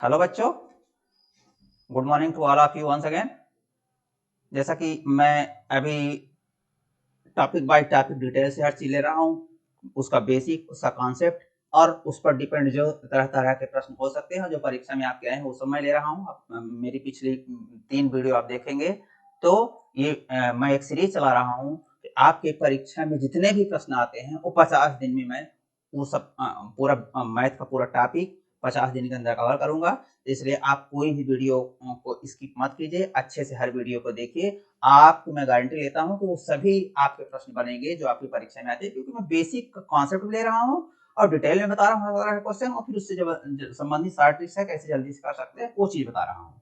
Hello बच्चों, good morning to all of you once again. जैसा कि मैं अभी टॉपिक बाय टॉपिक डिटेल से हर चीज ले रहा हूँ, उसका बेसिक, उसका कॉन्सेप्ट और उस पर डिपेंड जो तरह तरह के प्रश्न हो सकते हैं जो परीक्षा में आपके आए हैं वो सब मैं ले रहा हूँ। मेरी पिछली 3 वीडियो आप देखेंगे तो ये मैं एक सीरीज चला रहा हूँ कि आपके परीक्षा में जितने भी प्रश्न आते हैं वो 50 दिन में मैं वो सब पूरा मैथ का पूरा टॉपिक 50 दिन के अंदर कवर करूंगा। इसलिए आप कोई भी वीडियो को स्किप मत कीजिए, अच्छे से हर वीडियो को देखिए। आपको मैं गारंटी लेता हूं कि वो सभी आपके प्रश्न बनेंगे जो आपकी परीक्षा में आते हैं, क्योंकि मैं बेसिक कॉन्सेप्ट भी ले रहा हूं और डिटेल में बता रहा हूं हर तरह का क्वेश्चन, और फिर उससे जो संबंधित सारे ट्रिक्स है कैसे जल्दी से कर सकते हैं वो चीज बता रहा हूं।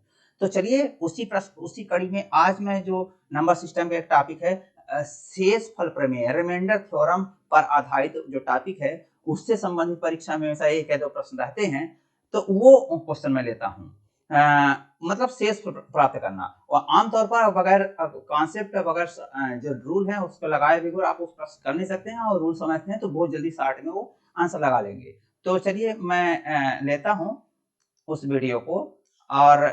तो चलिए उसी कड़ी में आज मैं जो नंबर सिस्टम का एक टॉपिक है, शेषफल प्रमेय, रिमाइंडर थ्योरम पर आधारित जो टॉपिक है उससे संबंधित परीक्षा में हमेशा एक या दो प्रश्न रहते हैं, तो वो क्वेश्चन मैं लेता हूँ। मतलब शेष प्राप्त करना, और आमतौर पर बगैर कॉन्सेप्ट बगैर जो रूल है उसको लगाए बगैर आप उस प्रश्न कर नहीं सकते हैं, और रूल समझते हैं तो बहुत जल्दी शॉर्ट में वो आंसर लगा लेंगे। तो चलिए मैं लेता हूँ उस वीडियो को, और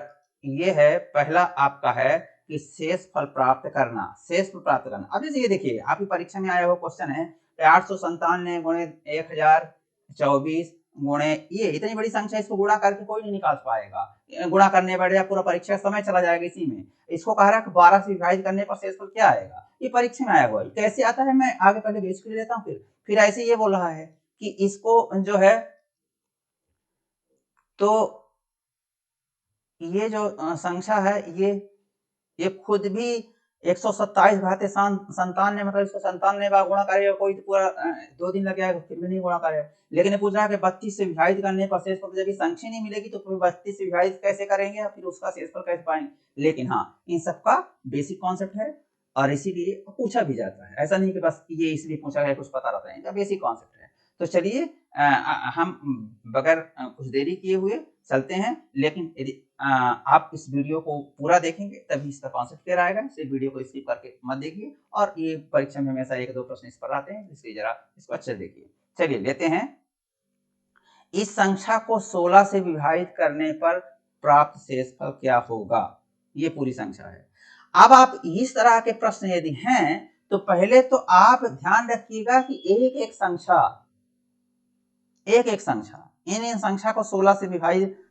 ये है पहला आपका है कि शेष फल प्राप्त करना, शेष फल प्राप्त करना। अब जैसे ये देखिए आपकी परीक्षा में आया हुआ क्वेश्चन है 897 गुणे 1024 गुणे ये इतनी बड़ी संख्या, इसको गुणा करके कोई नहीं निकाल पाएगा, गुणा करने बैठ जाए पूरा परीक्षा समय चला जाएगा इसी में। इसको कह रहा है कि 12 से विभाजित करने पर शेषफल क्या आएगा, ये परीक्षा में आया हुआ है। कैसे आता है मैं आगे पहले बेस कर लेता हूँ, फिर ऐसे ये बोल रहा है कि इसको जो है, तो ये जो संख्या है ये खुद भी 127 घाते संतानवे, मतलब इसको 97 बार गुणा करेगा कोई तो पूरा 2 दिन लग जाएगा फिर भी नहीं गुणा करेगा। लेकिन ये पूछ रहा है कि 32 से विभाजित करने पर शेषफल जब संख्या नहीं मिलेगी तो फिर 32 से विभाजित कैसे करेंगे और फिर उसका शेषफल कैसे पाएंगे। लेकिन हाँ, इन सबका बेसिक कॉन्सेप्ट है और इसीलिए पूछा भी जाता है, ऐसा नहीं कि बस ये इसलिए पूछा गया कुछ पता रहता है, इनका बेसिक कॉन्सेप्ट है। तो चलिए हम बगैर कुछ देरी किए हुए चलते हैं, लेकिन यदि आप इस वीडियो को पूरा देखेंगे तभी इसका कॉन्सेप्ट क्लियर आएगा। इसलिए वीडियो को स्किप करके मत देखिए, और ये परीक्षा में हमेशा एक दो प्रश्न इस पर आते हैं, इसलिए जरा इसको अच्छे से देखिए। चलिए लेते हैं, इस संख्या को 16 से विभाजित करने पर प्राप्त शेषफल क्या होगा। ये पूरी संख्या है। अब आप इस तरह के प्रश्न यदि हैं तो पहले तो आप ध्यान रखिएगा कि एक एक संख्या इन संख्या को 16 से विभाजित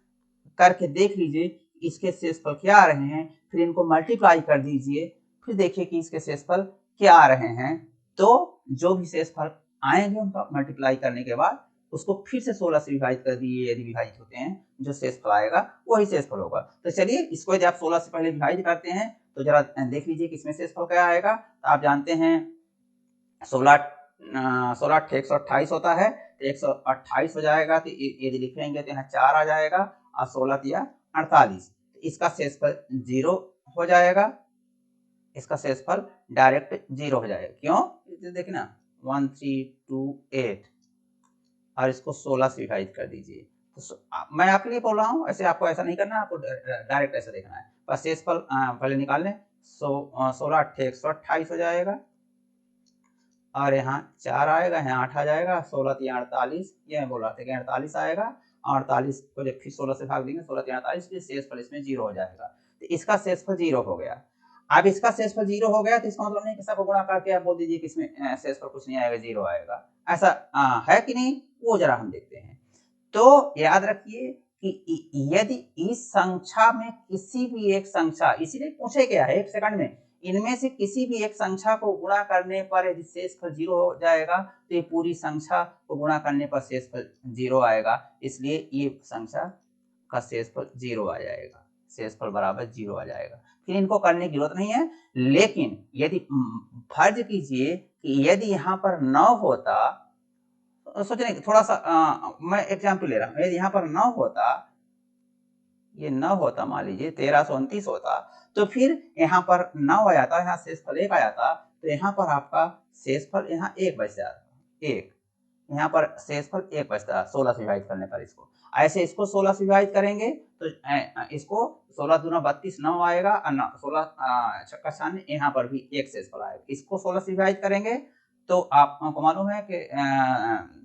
करके देख लीजिए इसके शेषफल क्या आ रहे हैं, फिर इनको मल्टीप्लाई कर दीजिए, फिर देखिए कि इसके शेषफल क्या आ रहे हैं। तो जो भी शेषफल आएंगे उनका मल्टीप्लाई करने के बाद उसको फिर से 16 से विभाजित कर दिए, यदि विभाजित होते हैं जो शेषफल आएगा वही शेषफल होगा। तो चलिए इसको यदि आप 16 से पहले विभाजित करते हैं तो जरा देख लीजिए कि इसमें शेषफल क्या आएगा। तो आप जानते हैं 16 128 होता है, तो 128 हो जाएगा, तो यदि लिखेंगे तो यहाँ 4 आ जाएगा और 16 दिया 48, तो इसका शेषफल 0 हो जाएगा, इसका शेषफल डायरेक्ट 0 हो जाएगा। क्यों, देखिए ना 1328 और इसको 16 से विभाजित कर दीजिए। तो मैं आपके लिए बोल रहा हूँ, ऐसे आपको ऐसा नहीं करना, आपको डायरेक्ट ऐसा देखना है। बस शेषफल पहले निकाल लें, 16 128 हो जाएगा और यहाँ 4 आएगा, यहाँ 8 आ जाएगा, 16 3 48, ये मैं बोल रहा था कि 48 आएगा, 48 को जब फिर 16 से भाग देंगे 16 3 48, शेषफल इसमें 0 हो जाएगा। तो इसका शेषफल 0 हो गया। अब इसका शेषफल 0 हो गया तो इसका मतलब नहीं कि सबको गुणा करके आप बोल दीजिए कि इसमें शेषफल कुछ नहीं आएगा, 0 आएगा, ऐसा है कि नहीं, वो जरा हम देखते हैं। तो याद रखिए कि यदि इस संख्या में किसी भी एक संख्या, इसीलिए पूछे गया है 1 सेकंड में, इनमें से किसी भी एक संख्या को गुणा करने पर यदि शेषफल 0 हो जाएगा तो ये पूरी संख्या को गुणा करने पर शेषफल 0 आएगा, इसलिए ये संख्या का शेषफल 0 आ जाएगा, शेषफल बराबर 0 आ जाएगा। फिर इनको करने की जरूरत नहीं है। लेकिन यदि फर्ज कीजिए कि यदि यहाँ पर 9 होता, सोचने थोड़ा सा मैं एग्जाम्पल ले रहा हूँ, यदि यहाँ पर 9 होता, ये 9 होता, मान लीजिए 1329 होता, तो फिर यहाँ पर 9 आ जाता, यहाँ शेषफल 1 आ जाता, तो यहाँ पर आपका शेषफल यहाँ 1 बच जाता, 1 यहाँ पर शेषफल 1 बचता है 16 से विभाजित करने पर। इसको ऐसे इसको 16 से विभाजित करेंगे तो इसको 16 दूना 32 9 आएगा, 16 छक्का 96, यहाँ पर भी 1 शेषफल आएगा। इसको 16 से विभाजित करेंगे तो आपको मालूम है कि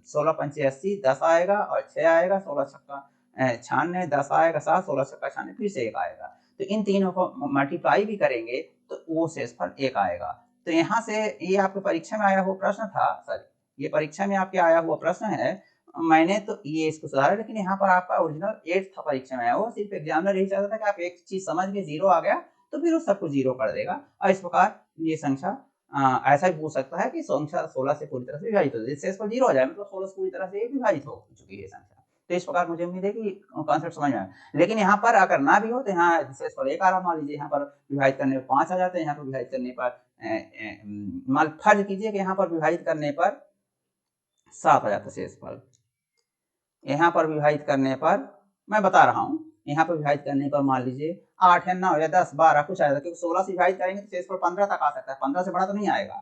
16 पंचे 80, 10 आएगा और 6 आएगा, 16 छक्का 96 10 आएगा 7, 16 छक्का 96 फिर से 1 आएगा। तो इन तीनों को मल्टीप्लाई भी करेंगे तो वो शेषफल 1 आएगा। तो यहाँ से ये आपके परीक्षा में आया हुआ प्रश्न था, सॉरी ये परीक्षा में आपके आया हुआ प्रश्न है। मैंने तो ये इसको सुधारा, लेकिन यहाँ पर आपका ओरिजिनल 8 था परीक्षा में आया हुआ। सिर्फ एग्जामिनर यही चाहता था कि आप एक चीज समझ के 0 आ गया तो फिर वो सब कुछ 0 कर देगा। और इस प्रकार ये संख्या ऐसा भी पूछ सकता है कि संख्या 16 से पूरी तरह से विभाजित हो जाए, शेषफल 0 हो जाए, मतलब 16 से पूरी तरह से विभाजित हो चुकी है संख्या। तो इस प्रकार मुझे उम्मीद है कि कॉन्सेप्ट समझ में आया। लेकिन यहाँ पर अगर ना भी हो तो यहाँ शेषफल 1 आ रहा, मान लीजिए यहाँ पर विभाजित करने पर 5 आ जाते हैं, यहाँ पर विभाजित करने पर मान फर्ज कीजिए कि यहाँ पर विभाजित करने पर 7 आ जाता शेषफल, यहाँ पर विभाजित करने पर मैं बता रहा हूँ, यहाँ पर विभाजित करने पर मान लीजिए 8 या 9 या 10 12 कुछ आएगा, क्योंकि 16 से विभाजित करेंगे तो शेषफल 15 तक आ सकता है, 15 से बड़ा तो नहीं आएगा।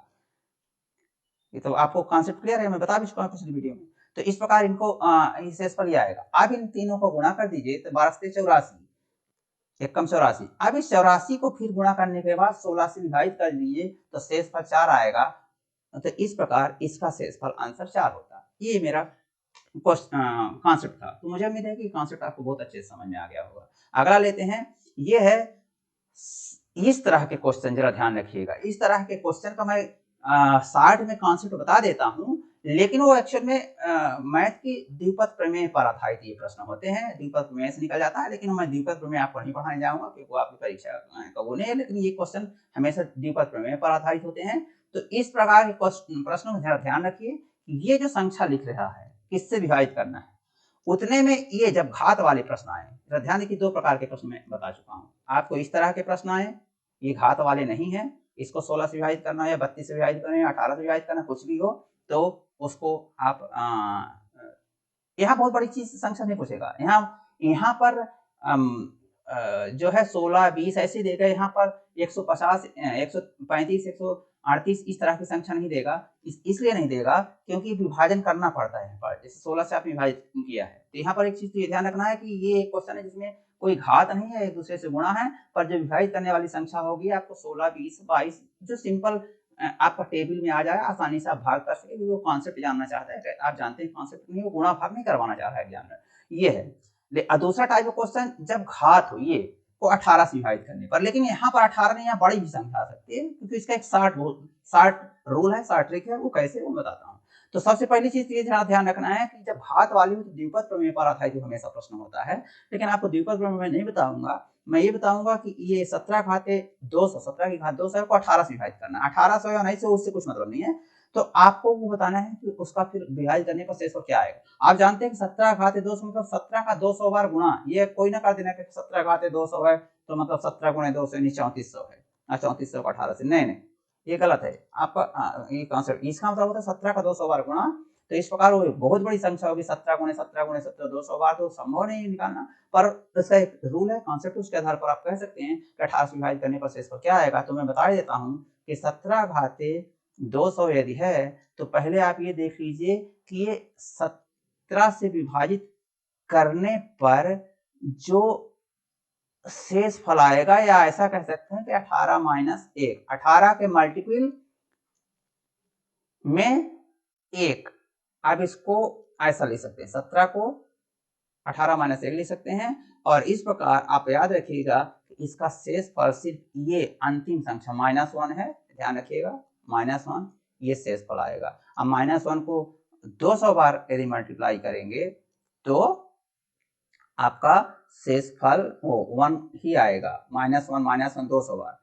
ये तो आपको कॉन्सेप्ट क्लियर है, मैं बता भी चुका हूँ पिछली वीडियो में। तो इस प्रकार इनको शेषफल ये आएगा। अब इन तीनों को गुणा कर दीजिए तो 12 से 84, एक कम 84। अब इस 84 को फिर गुणा करने के बाद 16 से विभाजित कर दीजिए तो शेषफल 4 आएगा। तो इस प्रकार इसका शेषफल आंसर 4 होता है। ये मेरा कॉन्सेप्ट था। तो मुझे उम्मीद है कि कॉन्सेप्ट आपको बहुत अच्छे से समझ में आ गया होगा। अगला लेते हैं, ये है इस तरह के क्वेश्चन, जरा ध्यान रखिएगा। इस तरह के क्वेश्चन का मैं शार्ट में कॉन्सेप्ट बता देता हूँ, लेकिन वो एक्चुअल में मैथ की द्विपद प्रमेय पर आधारित ये प्रश्न होते हैं। द्विपद प्रमेय से निकल जाता है, लेकिन मैं द्विपद प्रमेय आपको नहीं पढ़ाने जाऊंगा क्योंकि वो आपकी परीक्षा का वो नहीं है। लेकिन ये क्वेश्चन हमेशा द्विपद प्रमेय पर आधारित होते हैं। तो इस प्रकार के प्रश्नों में जरा ध्यान रखिए, ये जो संख्या लिख रहा है किससे विभाजित करना है, उतने में ये जब घात वाले प्रश्न आए, ध्यान देखिए 2 प्रकार के प्रश्न मैं बता चुका हूँ आपको। इस तरह के प्रश्न आए, ये घात वाले नहीं है, इसको 16 से विभाजित करना या 32 से विभाजित करना या 18 से विभाजित करना, कुछ भी हो तो उसको आप यहाँ बहुत बड़ी चीज संख्या नहीं पूछेगा। यहाँ पर जो है 16 20 ऐसे देगा, यहाँ पर 150 135 138 इस तरह की संख्या नहीं देगा। इसलिए नहीं देगा क्योंकि विभाजन करना पड़ता है। पर जैसे 16 से आप विभाजित किया है, तो यहाँ पर एक चीज तो ये ध्यान रखना है कि ये एक क्वेश्चन है जिसमें कोई घात नहीं है, एक दूसरे से गुणा है, पर जो विभाजित करने वाली संख्या होगी आपको 16 20 22 जो सिंपल आपका टेबल में आ जाए, आसानी से आप भाग कर सके। वो कॉन्सेप्ट जानना चाहता है, आप जानते हैं कॉन्सेप्ट नहीं, वो गुणा भाग नहीं करवाना चाह रहा है एग्जामिनर, ये है। दूसरा टाइप ऑफ क्वेश्चन जब घात हो, ये को 18 से विभाजित करने पर, लेकिन यहाँ पर 18 नहीं, यहाँ बड़ी भी संख्या आ सकती है क्योंकि इसका एक 60 रूल है, 60 ट्रिक है। वो कैसे वो बताता हूँ। तो सबसे पहली चीज ये ध्यान रखना है कि जब घात वाली हो तो द्विपद प्रमेय पर आधारित हमेशा प्रश्न होता है। लेकिन आपको द्विपद प्रमेय में नहीं बताऊंगा, मैं ये बताऊंगा कि ये 17 घाते 200, 17 की घात 200 को 18 से विभाजित करना, 1800 या 1900 उससे कुछ मतलब नहीं है। तो आपको वो बताना है कि उसका फिर विभाजित करने पर शेषफल क्या आएगा। आप जानते हैं कि 17 घाते 200 मतलब 17 का 200 बार गुणा, ये कोई ना कर देना कि 17 घाते 200 है तो मतलब 17 गुणे 200 यानी 3400 है, 3400 को 18 से, नहीं, ये गलत है आपका ये कॉन्सेप्ट। इसका मतलब होता है 17 का 200 बार गुणा। तो इस प्रकार वो बहुत बड़ी संख्या होगी, 17 गुणे 17 200 बार, तो संभव नहीं निकालना। पर इसका एक रूल है, कॉन्सेप्ट, उसके आधार पर आप कह सकते हैं कि 18 से विभाजित करने पर शेषफल क्या आएगा। तो मैं बता देता हूँ कि 17 घाते 200 यदि है तो पहले आप ये देख लीजिए कि ये 17 से विभाजित करने पर जो शेषफल आएगा, या ऐसा कह सकते हैं कि 18 माइनस 1, 18 के मल्टीपल में 1। अब इसको ऐसा ले सकते हैं, 17 को 18 माइनस 1 ले सकते हैं। और इस प्रकार आप याद रखिएगा कि इसका शेषफल सिर्फ ये अंतिम संख्या -1 है, ध्यान रखिएगा -1, ये शेषफल आएगा। अब -1 को 200 बार यदि मल्टीप्लाई करेंगे तो आपका शेषफल वो 1 ही आएगा, -1 200 बार।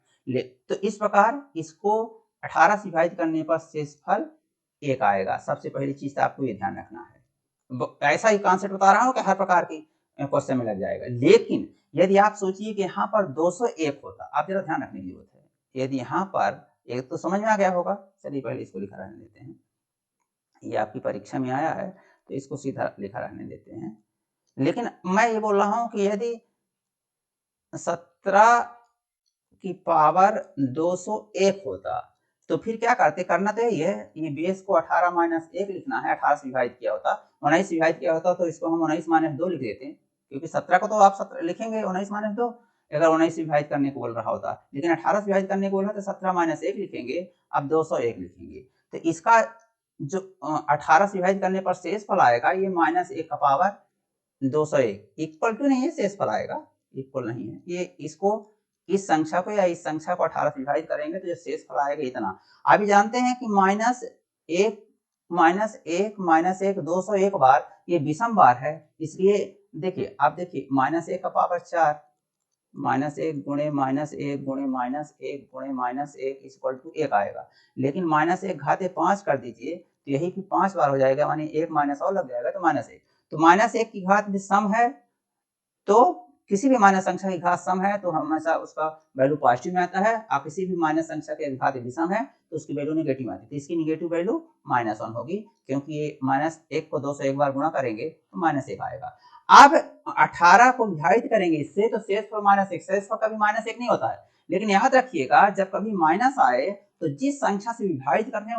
तो इस प्रकार इसको 18 से विभाजित करने पर शेषफल 1 आएगा। सबसे पहली चीज आपको ये ध्यान रखना है। ऐसा ही कॉन्सेप्ट बता रहा हूँ कि हर प्रकार की क्वेश्चन में लग जाएगा। लेकिन यदि आप सोचिए कि यहाँ पर 201 होता, आप जरा ध्यान रखने की जरूरत है। यदि यहाँ पर एक तो समझ में आ गया होगा, चलिए पहले इसको लिखा रहने देते हैं, ये आपकी परीक्षा में आया है तो इसको सीधा लिखा रहने देते हैं। लेकिन मैं ये बोल रहा हूं कि यदि 17 की पावर 201 होता तो फिर क्या करना तो यही है, ये बेस को 18 माइनस 1 लिखना है। 18 से विभाजित किया होता, 19 से विभाजित किया होता तो इसको हम 19 माइनस 2 लिख देते हैं, क्योंकि 17 को तो आप 17 लिखेंगे 19 माइनस 2 अगर 19 से विभाजित करने को बोल रहा होता। लेकिन 18 से विभाजित करने को बोल रहा तो 17 माइनस 1 लिखेंगे, अब 201 लिखेंगे। तो इसका जो 18 से विभाजित करने पर शेषफल आएगा ये -1 का पावर 201 इक्वल टू नहीं है, शेषफल आएगा, इक्वल नहीं है ये, इसको इस संख्या को या इस संख्या को 18 से विभाजित करेंगे तो जो शेषफल आएगा इतना। अभी जानते हैं कि -1 201 बार ये विषम बार है, इसलिए देखिए आप देखिए -1 का पावर 4 -1 गुणे -1 गुणे -1 गुणे -1 इक्वल टू 1 आएगा। लेकिन -1 घाते 5 कर दीजिए तो यही कि 5 बार हो जाएगा, माने 1 माइनस और लग जाएगा तो -1। तो -1 की घात में सम है, तो किसी भी माइनस संख्या की घात सम है तो हमेशा उसका वैल्यू पॉजिटिव में आता है, और किसी भी माइनस संख्या की घात विषम है तो उसकी वैल्यू नेगेटिव आती है। तो इसकी नेगेटिव वैल्यू -1 होगी, क्योंकि ये -1 को 2 से एक बार गुणा करेंगे तो -1 आएगा। अब 18 को विभाजित करेंगे इससे तो शेषफल -1, शेषफल कभी -1 नहीं होता है, लेकिन याद रखिएगा जब कभी माइनस आए तो जिस संख्या से विभाजित करते हैं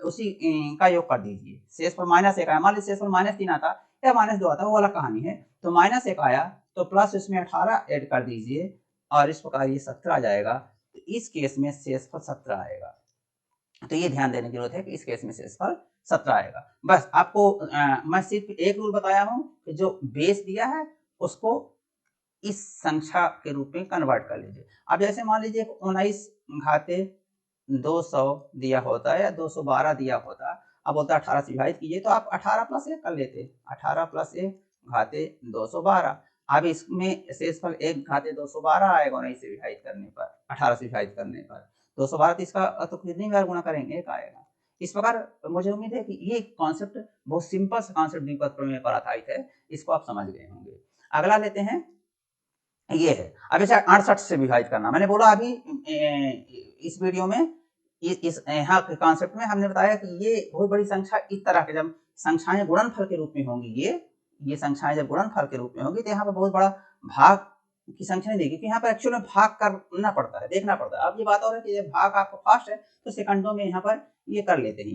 उसी का योग कर दीजिए। शेषफल -1 आया, मान लीजिए शेषफल -3 आता या -2 आता, वो अलग कहानी है। तो -1 आया तो प्लस इसमें 18 ऐड कर दीजिए और इस प्रकार ये 17 आ जाएगा। तो इस केस में शेषफल 17 आएगा। तो ये ध्यान देने की जरूरत है कि इस केस में शेषफल 17 आएगा। बस आपको मैं सिर्फ एक रूल बताया हूं कि जो बेस दिया है उसको इस संख्या के रूप में कन्वर्ट कर लीजिए। अब जैसे मान लीजिए 19 घाते 200 दिया होता है या 212 दिया होता, अब बोलता है 18 से विभाजित कीजिए, तो आप 18 प्लस 1 कर लेते, 18 प्लस 1 घाते 212। अब इसमें शेषफल 1 घाते 212 आएगा 19 से विभाजित करने पर, 18 से विभाजित करने पर 212, तो इसका तो कितनी बार गुणा करेंगे, 1 आएगा। इस प्रकार मुझे उम्मीद है कि ये कॉन्सेप्ट बहुत सिंपल सा कॉन्सेप्ट द्विपद प्रमेय पर आधारित है, इसको आप समझ गए होंगे। अगला लेते हैं, ये है अब जैसे 68 से विभाजित करना। मैंने बोला अभी इस वीडियो में इस यहाँ के कॉन्सेप्ट में हमने बताया कि ये बहुत बड़ी संख्या इस तरह के जब संख्याएं गुणनफल के रूप में होंगी, ये संख्याएं जब गुणनफल के रूप में होंगी तो यहाँ पर बहुत बड़ा भाग की संख्या नहीं देगी, क्योंकि यहाँ पर एक्चुअल में भाग करना पड़ता है, देखना पड़ता है। अब ये बात और है कि जब भाग आपको फास्ट है तो सेकंडों में यहाँ पर ये कर लेते हैं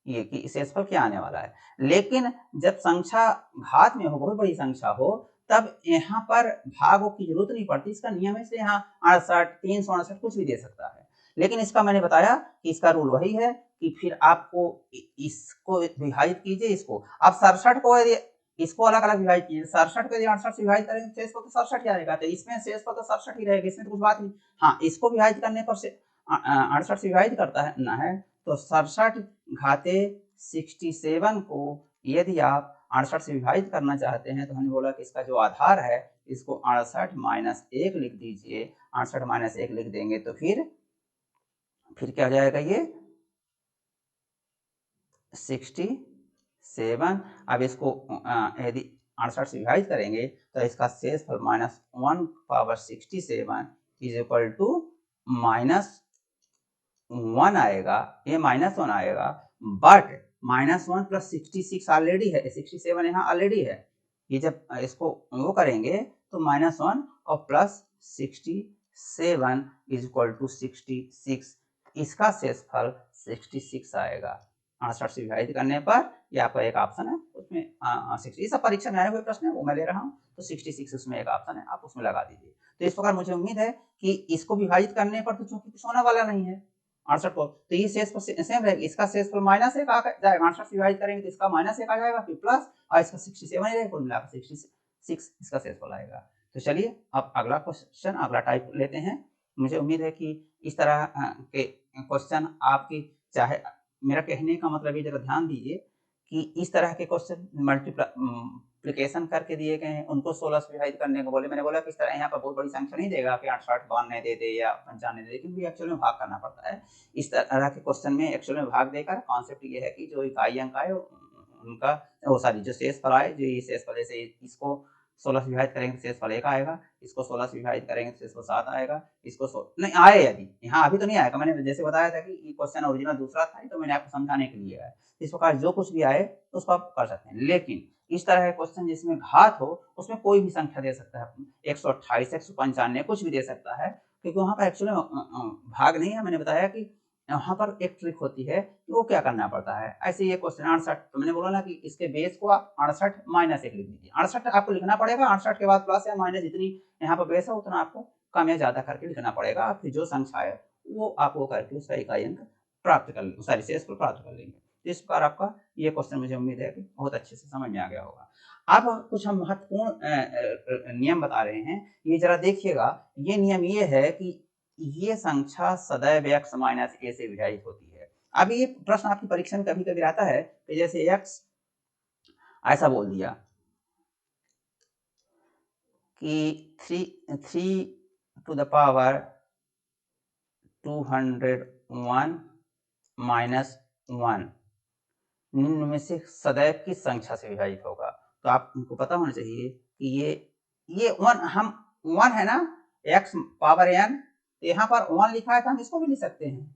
ये कि शेषफल क्या आने वाला है। लेकिन जब संख्या घात में हो, बहुत बड़ी संख्या हो, तब यहाँ पर भागों की जरूरत नहीं पड़ती। इसका नियम है, यहाँ 68 368 कुछ भी दे सकता है। लेकिन इसका मैंने बताया कि इसका रूल वही है कि फिर आपको इसको विभाजित कीजिए, इसको अब 67 को यदि इसको अलग अलग विभाजित कीजिए, 67 को यदि 68 से विभाजित करेंगे तो शेषफल तो 67 ही आएगा, तो इसमें शेषफल तो 67 ही रहेगा, इसमें तो कुछ बात नहीं। हाँ, इसको विभाजित करने पर 68 से विभाजित करता है ना है तो 67 घाते 67 को यदि आप 68 से विभाजित करना चाहते हैं तो हमने बोला कि इसका जो आधार है इसको 68 माइनस 1 लिख दीजिए। 68 माइनस 1 लिख देंगे तो फिर क्या हो जाएगा, ये 67। अब इसको यदि 68 से विभाजित करेंगे तो इसका शेषफल -1 पावर 67 इज इक्वल टू -1 आएगा, ये -1 आएगा। बट -1 प्लस 66 ऑलरेडी है, 67 यहाँ ऑलरेडी है। ये जब इसको वो करेंगे तो -1 और प्लस 67 इज इक्वल टू 66, इसका शेषफल 66 आएगा 68 से विभाजित करने पर। ये आपका एक ऑप्शन है उसमें 60, सब परीक्षा में आए हुए प्रश्न है वो मैं ले रहा हूँ, तो 66 उसमें एक ऑप्शन है, आप उसमें लगा दीजिए। तो इस प्रकार मुझे उम्मीद है कि इसको विभाजित करने पर तो चूंकि कुछ होने वाला नहीं है 68 को, तो ये शेषफल सेम रहेगा, इसका शेषफल -1 आ जाएगा, 68 से विभाजित करेंगे तो इसका -1 आ जाएगा, फिर प्लस और इसका 67 रहेगा, कुल मिलाकर 66 इसका शेषफल आएगा। तो चलिए अब अगला क्वेश्चन, अगला टाइप लेते हैं। मुझे उम्मीद है कि इस तरह के क्वेश्चन आपकी, चाहे मेरा कहने का मतलब ये जरा ध्यान दीजिए कि इस तरह के क्वेश्चन मल्टीप्लिकेशन करके दिए गए हैं, उनको 16 से विभाजित करने को बोले। मैंने बोला कि इस तरह यहाँ पर बहुत बड़ी संख्या नहीं देगा कि 68 92 दे दे या 95 दे दे, लेकिन भी एक्चुअल में भाग करना पड़ता है। इस तरह के क्वेश्चन में एक्चुअल में भाग देकर कॉन्सेप्ट ये है कि जो इकाई अंक आए उनका वो सारी जो शेषफल आए, जो ये शेषफल जैसे इसको 16 से विभाजित करेंगे तो शेषफल 1 आएगा, इसको 16 से विभाजित करेंगे तो शेषफल 7 आएगा, इसको नहीं आए यदि यहाँ अभी तो नहीं आएगा, मैंने जैसे बताया था कि ये क्वेश्चन ओरिजिनल दूसरा था तो मैंने आपको समझाने के लिए है। इस प्रकार जो कुछ भी आए उसको आप कर सकते हैं। लेकिन इस तरह के क्वेश्चन जिसमें घात हो उसमें कोई भी संख्या दे सकता है, 128 195 कुछ भी दे सकता है, क्योंकि वहां पर एक्चुअली भाग नहीं है। मैंने बताया कि यहाँ पर एक ट्रिक होती है कि वो क्या करना पड़ता है। ऐसे ये क्वेश्चन 68, तो मैंने बोला ना कि इसके बेस को आप 68 माइनस 1 लिख दीजिए। 68 आपको लिखना पड़ेगा, 68 के बाद प्लस या माइनस, जितनी यहाँ पर बेस है उतना आपको कम या ज्यादा करके लिखना पड़ेगा। फिर जो संख्या है वो आप वो करके उसका इकाई अंक प्राप्त कर लेंगे, सॉरी शेषफल प्राप्त कर लेंगे। तो इस प्रकार आपका ये क्वेश्चन मुझे उम्मीद है कि बहुत अच्छे से समझ में आ गया होगा। अब कुछ हम महत्वपूर्ण नियम बता रहे हैं, ये जरा देखिएगा। ये नियम ये है कि ये संख्या सदैव x माइनस a से विभाजित होती है। अब ये प्रश्न आपकी परीक्षा में कभी-कभी आता है कि जैसे x ऐसा बोल दिया कि 3 टू द पावर 201 माइनस 1 निम्न में से सदैव किस संख्या से विभाजित होगा। तो आपको पता होना चाहिए कि ये 1 है ना, x पावर n, तो यहाँ पर 1 लिखा है तो हम इसको भी लिख सकते हैं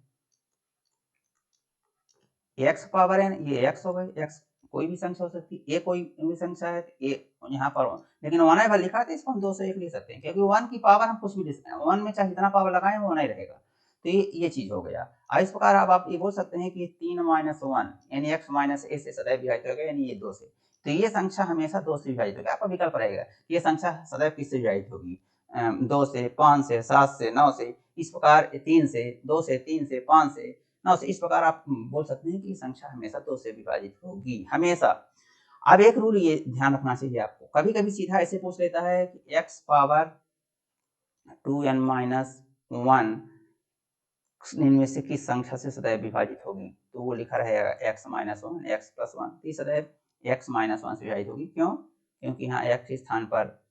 x पावर n, ये x हो गई, x कोई भी संख्या हो सकती है, a कोई भी संख्या है तो a यहाँ पर, लेकिन 1 पर लिखा है तो इसको हम 2 से 1 लिख सकते हैं, क्योंकि 1 की पावर हम कुछ भी लिख सकते हैं, 1 में चाहे जितना पावर लगाएं वो नहीं रहेगा। तो ये चीज हो गया। इस प्रकार अब आप ये बोल सकते हैं कि 3 माइनस 1 यानी x माइनस a से सदैव विभाजित होगा, यानी ये 2 से। तो ये संख्या हमेशा 2 से विभाजित होगी। आपका विकल्प रहेगा ये संख्या सदैव किससे विभाजित होगी, 2 से, 5 से, 7 से, 9 से, इस प्रकार 3 से, 2 से, 3 से, 5 से, 9 से, इस प्रकार आप बोल सकते हैं कि संख्या हमेशा 2 से विभाजित होगी, हमेशा। अब एक रूल ये ध्यान रखना चाहिए आपको, कभी-कभी सीधा ऐसे पूछ लेता है कि x पावर 2n माइनस 1 इनमें से किस संख्या से सदैव विभाजित होगी, तो वो लिखा रहेगा x माइनस 1, x प्लस 1, तो सदैव x माइनस 1 से विभाजित होगी। क्यों? क्योंकि यहाँ x के स्थान पर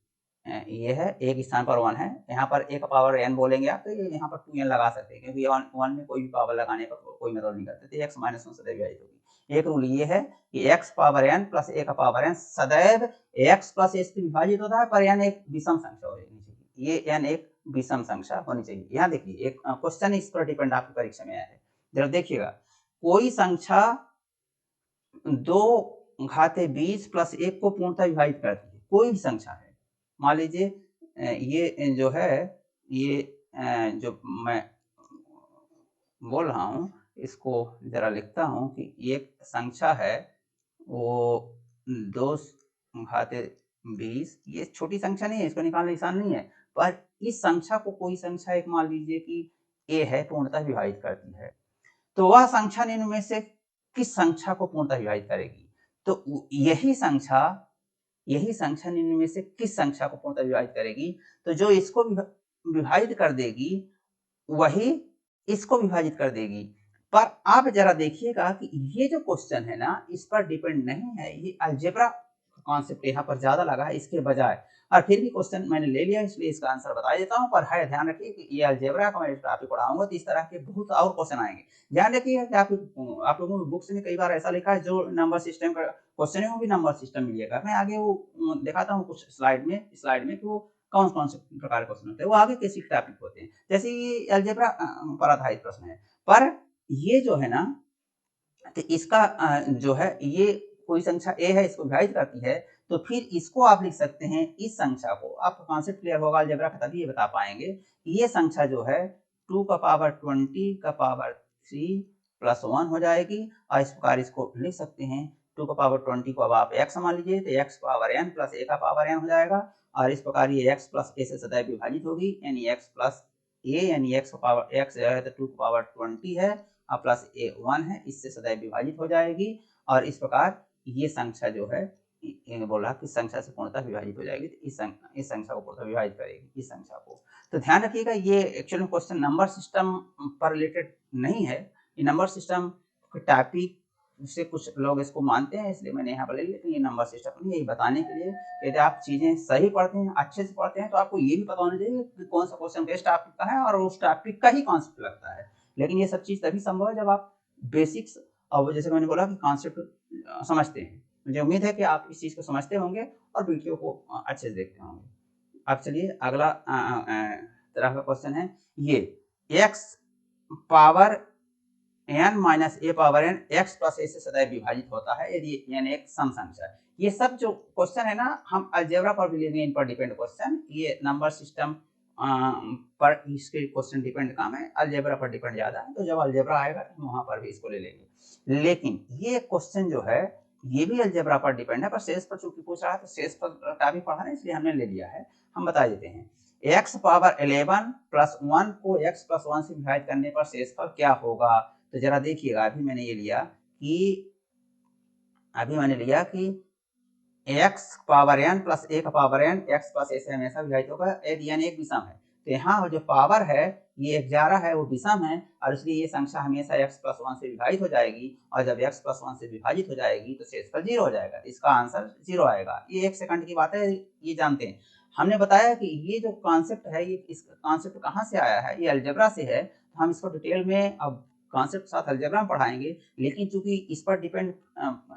ये है, a के स्थान पर 1 है, यहाँ पर a का पावर n बोलेंगे आप, तो यहाँ पर 2n लगा सकते हैं, क्योंकि 1 में कोई भी पावर लगाने का कोई मतलब नहीं करते, तो x माइनस 1 सदैव विभाजित होगी। एक रूल ये है कि x power n plus a का पावर n सदैव x प्लस a से विभाजित होता है, पर n एक विषम संख्या होनी चाहिए, ये n एक विषम संख्या होनी चाहिए। यहाँ देखिए एक क्वेश्चन इस पर डिपेंड आपकी परीक्षा में आया है, जरा देखिएगा, कोई संख्या 2 घाते 20 प्लस 1 को पूर्णतः विभाजित करती है, कोई भी संख्या है, मान लीजिए ये जो है, ये जो मैं बोल रहा हूँ इसको जरा लिखता हूँ कि एक संख्या है वो 2 घाते 20, ये छोटी संख्या नहीं है, इसको निकालना आसान नहीं है, पर इस संख्या को कोई संख्या एक मान लीजिए कि a है, पूर्णतः विभाजित करती है, तो वह संख्या निम्न में से किस संख्या को पूर्णतः विभाजित करेगी। तो यही संख्या निम्न में से किस संख्या को पूर्णतः विभाजित करेगी, तो जो इसको विभाजित कर देगी वही इसको विभाजित कर देगी। पर आप जरा देखिएगा कि ये जो क्वेश्चन है ना, इस पर डिपेंड नहीं है, ये अलजेब्रा कॉन्सेप्ट यहाँ पर ज्यादा लगा है इसके बजाय, और फिर भी क्वेश्चन मैंने ले लिया इसलिए इसका आंसर बता देता हूँ। पर है ध्यान रखिए कि ये अलजेब्रा का मैं टॉपिक पढ़ाऊंगा तो इस तरह के बहुत और क्वेश्चन आएंगे। ध्यान रखिए कि आप लोगों की बुक्स में कई बार ऐसा लिखा है जो नंबर सिस्टम का क्वेश्चन है वो भी नंबर सिस्टम मिलेगा। मैं आगे वो दिखाता हूँ कुछ स्लाइड में कि वो कौन कौन से प्रकार के क्वेश्चन होते हैं, वो आगे कैसे टॉपिक होते हैं, जैसे ये अलजेब्रा पर आधारित प्रश्न है। पर ये जो है ना, तो इसका जो है ये कोई संख्या a है, इसको विभाजित करती है, तो फिर इसको आप लिख सकते हैं, इस संख्या को, आपका कॉन्सेप्ट क्लियर होगा अलजेब्रा का तभी ये बता पाएंगे कि ये संख्या जो है 2 का पावर 20 का पावर 3 प्लस 1 हो जाएगी, और इस प्रकार इसको लिख सकते हैं 2 का पावर 20 को अब आप x मान लीजिए तो x power n plus a का पावर n हो जाएगा, और इस प्रकार ये x प्लस a से सदैव विभाजित होगी, यानी x प्लस a, यानी x पावर x जो है तो 2 का पावर 20 है और प्लस a 1 है, इससे सदैव विभाजित हो जाएगी, और इस प्रकार ये संख्या जो है बोला कि संख्या से पूर्णतः विभाजित हो जाएगी, तो इस संख्या को पूर्णतः विभाजित करेगी इस संख्या को। तो ध्यान रखिएगा ये एक्चुअली क्वेश्चन नंबर सिस्टम पर रिलेटेड नहीं है, ये नंबर सिस्टम टॉपिक से कुछ लोग इसको मानते हैं, इसलिए मैंने यहाँ पर ले लिया, लेकिन ये नंबर सिस्टम नहीं, यही बताने के लिए यदि आप चीजें सही पढ़ते हैं, अच्छे से पढ़ते हैं, तो आपको ये भी पता होना चाहिए कि कौन सा क्वेश्चन किस टॉपिक का है और उस टॉपिक का ही कॉन्सेप्ट लगता है। लेकिन ये सब चीज तभी संभव है जब आप बेसिक्स और जैसे मैंने बोला कि कॉन्सेप्ट समझते हैं। मुझे उम्मीद है कि आप इस चीज को समझते होंगे और वीडियो को अच्छे से देखते होंगे। अब चलिए अगला तरह का क्वेश्चन है, ये x power n minus a power n x plus a से सदैव विभाजित होता है यदि n एक सम संख्या है। ये सब जो क्वेश्चन है ना, हम अलजेब्रा पर भी लेंगे, इन पर डिपेंड क्वेश्चन, ये नंबर सिस्टम पर इसके क्वेश्चन डिपेंड कम है, अलजेब्रा पर डिपेंड ज्यादा है, तो जब अलजेब्रा आएगा तो वहां पर भी इसको ले लेंगे। लेकिन ये क्वेश्चन जो है ये भी अलजेब्रा पर डिपेंड है, पर शेष पर चूंकि पूछ रहा है तो शेष पर टॉपिक पढ़ा है इसलिए हमने ले लिया है। हम बता देते हैं, x पावर 11 प्लस 1 को x प्लस 1 से विभाजित करने पर शेषफल क्या होगा। तो जरा देखिएगा, अभी मैंने ये लिया कि अभी मैंने लिया कि x power n plus a का power n x plus a से हमेशा विभाजित होगा यदि n एक विषम है। तो यहाँ जो पावर है ये 11 है वो विषम है और इसलिए ये संख्या हमेशा x प्लस 1 से विभाजित हो जाएगी और जब x प्लस 1 से विभाजित हो जाएगी तो शेषफल 0 हो जाएगा। इसका आंसर 0 आएगा। ये 1 सेकंड की बात है, ये जानते हैं। हमने बताया कि ये जो कॉन्सेप्ट है ये इस कॉन्सेप्ट कहाँ से आया है, ये अलजेब्रा से है। हम इसको डिटेल में अब कॉन्सेप्ट साथ अलजेब्रा में पढ़ाएंगे, लेकिन चूंकि इस पर डिपेंड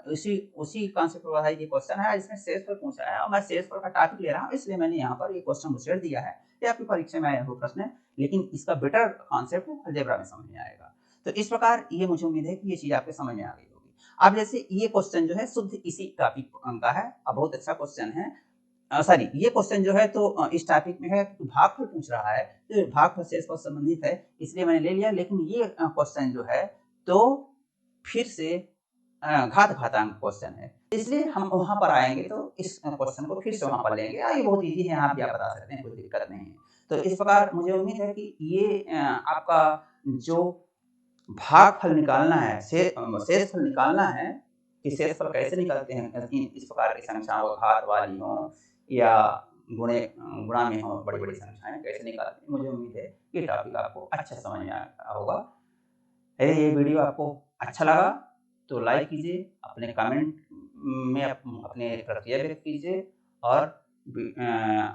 उसी कॉन्सेप्ट पर पढ़ाई ये क्वेश्चन है जिसमें शेषफल पूछा है और मैं शेषफल का टॉपिक ले रहा हूँ, इसलिए मैंने यहाँ पर ये क्वेश्चन छेड़ दिया है। ये आपकी परीक्षा में आया हुआ प्रश्न है, लेकिन इसका बेटर कॉन्सेप्ट अलजेब्रा में समझ में आएगा। तो इस प्रकार ये मुझे उम्मीद है कि ये चीज आपके समझ में आ गई होगी। अब जैसे ये क्वेश्चन जो है शुद्ध इसी टॉपिक का है, अब बहुत अच्छा क्वेश्चन है। सॉरी, ये क्वेश्चन जो है तो इस टॉपिक में है, भागफल पूछ रहा है, तो भागफल से इसको संबंधित है इसलिए मैंने ले लिया। लेकिन ये क्वेश्चन जो है तो फिर से घात घातांक क्वेश्चन है, इसलिए हम वहां पर आएंगे तो इस क्वेश्चन को फिर से वहां पर लेंगे। ये बहुत इजी है, यहाँ भी आप बता सकते हैं, कोई दिक्कत नहीं है। तो इस प्रकार मुझे उम्मीद है कि ये आपका जो भागफल निकालना है, शेषफल निकालना है कि शेषफल कैसे निकालते हैं, इस प्रकार की संख्याओं घात वाली हो या गुणा में हो, बड़ी बड़ी संख्याएं कैसे निकालते हैं, मुझे उम्मीद है कि टॉपिक आपको अच्छा समझ में आया होगा। यदि ये वीडियो आपको अच्छा लगा तो लाइक कीजिए, अपने कमेंट में अपने प्रतिक्रिया व्यक्त कीजिए और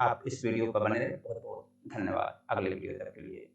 आप इस वीडियो पर बने रहे। बहुत बहुत धन्यवाद। अगले वीडियो तक के लिए।